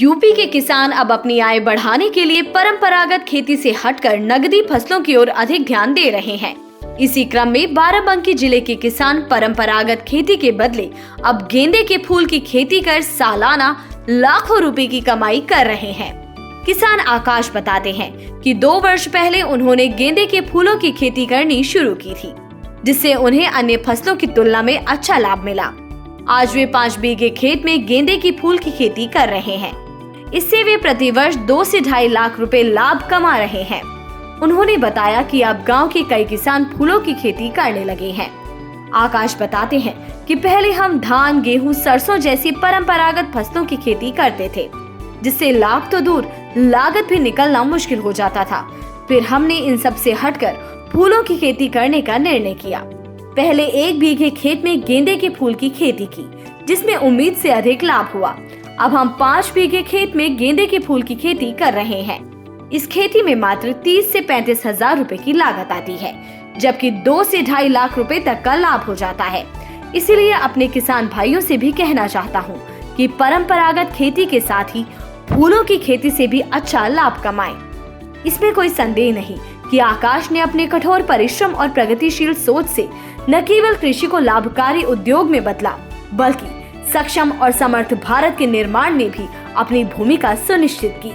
UP के किसान अब अपनी आय बढ़ाने के लिए परंपरागत खेती से हटकर नकदी फसलों की ओर अधिक ध्यान दे रहे हैं। इसी क्रम में बाराबंकी जिले के किसान परंपरागत खेती के बदले अब गेंदे के फूल की खेती कर सालाना लाखों रुपए की कमाई कर रहे हैं। किसान आकाश बताते हैं कि 2 वर्ष पहले उन्होंने गेंदे के फूलों की खेती करनी शुरू की थी, जिससे उन्हें अन्य फसलों की तुलना में अच्छा लाभ मिला। आज वे 5 बीघे खेत में गेंदे की फूल की खेती कर रहे हैं। इससे वे प्रति वर्ष 2 से 2.5 लाख रुपए लाभ कमा रहे हैं। उन्होंने बताया कि अब गांव के कई किसान फूलों की खेती करने लगे हैं। आकाश बताते हैं कि पहले हम धान, गेहूं, सरसों जैसी परंपरागत फसलों की खेती करते थे, जिससे लाभ तो दूर लागत भी निकलना मुश्किल हो जाता था। फिर हमने इन सब से हटकर फूलों की खेती करने का निर्णय किया। पहले 1 बीघे खेत में गेंदे के फूल की खेती की, जिसमें उम्मीद से अधिक लाभ हुआ। अब हम 5 बीघे खेत में गेंदे के फूल की खेती कर रहे हैं। इस खेती में मात्र 30 से 35 हजार रुपए की लागत आती है, जबकि 2 से 2.5 लाख रुपए तक का लाभ हो जाता है। इसीलिए अपने किसान भाइयों से भी कहना चाहता हूँ कि परंपरागत खेती के साथ ही फूलों की खेती से भी अच्छा लाभ कमाएं। इसमें कोई संदेह नहीं कि आकाश ने अपने कठोर परिश्रम और प्रगतिशील सोच से न केवल कृषि को लाभकारी उद्योग में बदला, बल्कि सक्षम और समर्थ भारत के निर्माण में भी अपनी भूमिका सुनिश्चित की।